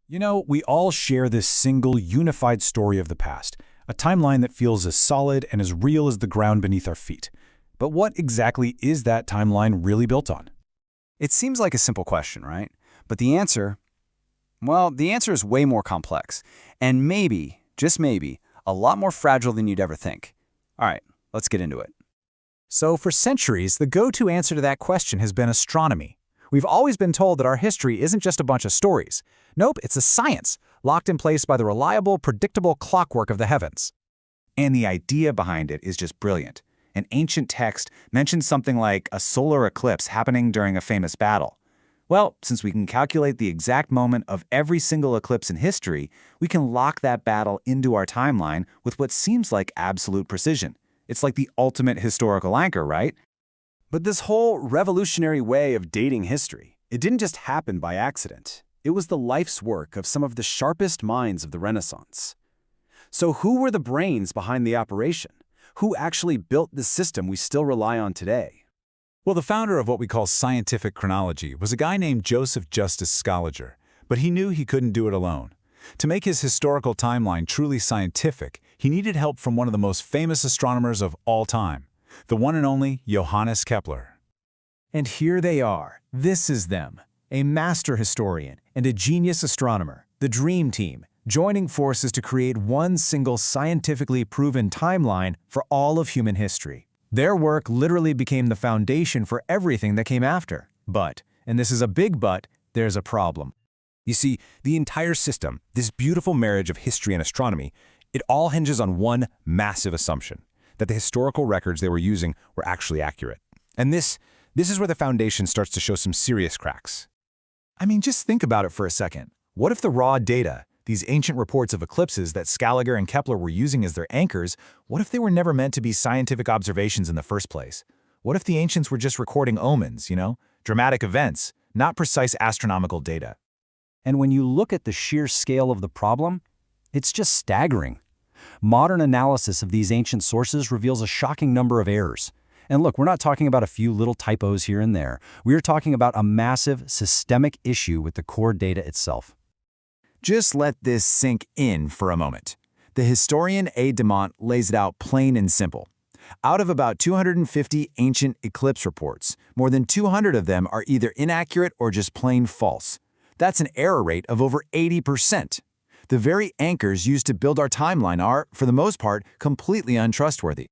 You know, we all share this single, unified story of the past, a timeline that feels as solid and as real as the ground beneath our feet. But what exactly is that timeline really built on? It seems like a simple question, right? But the answer, well, the answer is way more complex. And maybe, just maybe, a lot more fragile than you'd ever think. All right, let's get into it. So for centuries, the go-to answer to that question has been astronomy. We've always been told that our history isn't just a bunch of stories. Nope, it's a science, locked in place by the reliable, predictable clockwork of the heavens. And the idea behind it is just brilliant. An ancient text mentions something like a solar eclipse happening during a famous battle. Well, since we can calculate the exact moment of every single eclipse in history, we can lock that battle into our timeline with what seems like absolute precision. It's like the ultimate historical anchor, right? But this whole revolutionary way of dating history, it didn't just happen by accident. It was the life's work of some of the sharpest minds of the Renaissance. So who were the brains behind the operation? Who actually built the system we still rely on today? Well, the founder of what we call scientific chronology was a guy named Justus Scaliger, but he knew he couldn't do it alone. To make his historical timeline truly scientific, he needed help from one of the most famous astronomers of all time, the one and only Johannes Kepler. And here they are. This is them, a master historian and a genius astronomer, the dream team, joining forces to create one single scientifically proven timeline for all of human history. Their work literally became the foundation for everything that came after. But, and this is a big but, there's a problem. You see, the entire system, this beautiful marriage of history and astronomy, it all hinges on one massive assumption, that the historical records they were using were actually accurate. And this is where the foundation starts to show some serious cracks. I mean, just think about it for a second. What if the raw data, these ancient reports of eclipses that Scaliger and Kepler were using as their anchors, what if they were never meant to be scientific observations in the first place? What if the ancients were just recording omens, dramatic events, not precise astronomical data? And when you look at the sheer scale of the problem, it's just staggering. Modern analysis of these ancient sources reveals a shocking number of errors. And look, we're not talking about a few little typos here and there. We're talking about a massive, systemic issue with the core data itself. Just let this sink in for a moment. The historian A. Demont lays it out plain and simple. Out of about 250 ancient eclipse reports, more than 200 of them are either inaccurate or just plain false. That's an error rate of over 80%. The very anchors used to build our timeline are, for the most part, completely untrustworthy.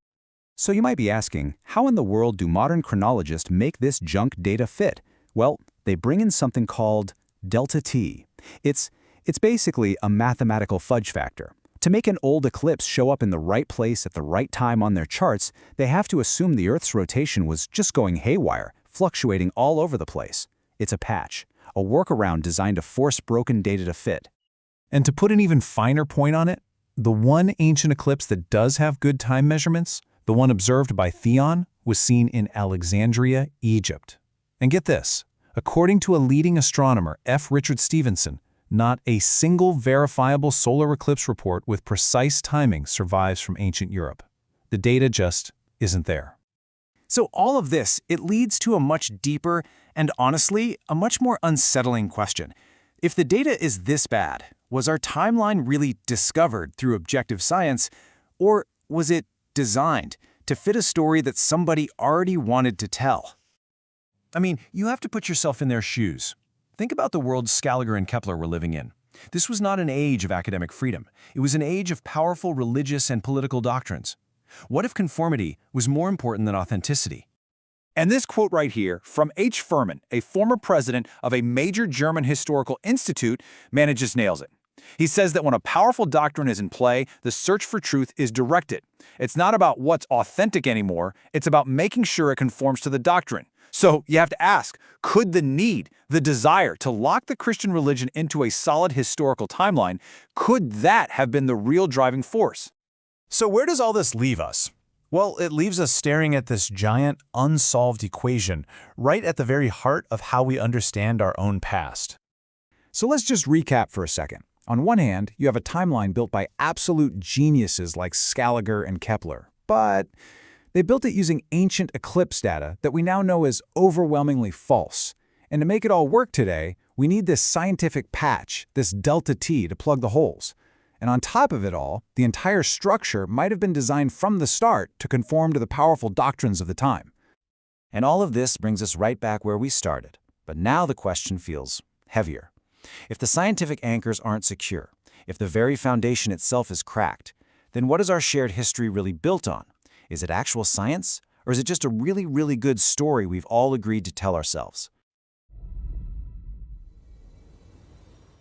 So you might be asking, how in the world do modern chronologists make this junk data fit? Well, they bring in something called delta T. It's basically a mathematical fudge factor. To make an old eclipse show up in the right place at the right time on their charts, they have to assume the Earth's rotation was just going haywire, fluctuating all over the place. It's a patch, a workaround designed to force broken data to fit. And to put an even finer point on it, the one ancient eclipse that does have good time measurements, the one observed by Theon, was seen in Alexandria, Egypt. And get this, according to a leading astronomer, F. Richard Stevenson, not a single verifiable solar eclipse report with precise timing survives from ancient Europe. The data just isn't there. So all of this, it leads to a much deeper and honestly, a much more unsettling question. If the data is this bad, was our timeline really discovered through objective science, or was it designed to fit a story that somebody already wanted to tell? I mean, you have to put yourself in their shoes. Think about the world Scaliger and Kepler were living in. This was not an age of academic freedom. It was an age of powerful religious and political doctrines. What if conformity was more important than authenticity? And this quote right here from H. Furman, a former president of a major German historical institute, just nails it. He says that when a powerful doctrine is in play, the search for truth is directed. It's not about what's authentic anymore, it's about making sure it conforms to the doctrine. So you have to ask, could the need, the desire to lock the Christian religion into a solid historical timeline, could that have been the real driving force? So where does all this leave us? Well, it leaves us staring at this giant, unsolved equation, right at the very heart of how we understand our own past. So let's just recap for a second. On one hand, you have a timeline built by absolute geniuses like Scaliger and Kepler, but they built it using ancient eclipse data that we now know is overwhelmingly false. And to make it all work today, We need this scientific patch, this delta T, to plug the holes. And on top of it all, the entire structure might have been designed from the start to conform to the powerful doctrines of the time. And all of this brings us right back where we started. But now the question feels heavier. If the scientific anchors aren't secure, if the very foundation itself is cracked, then what is our shared history really built on? Is it actual science? Or is it just a really, really good story we've all agreed to tell ourselves?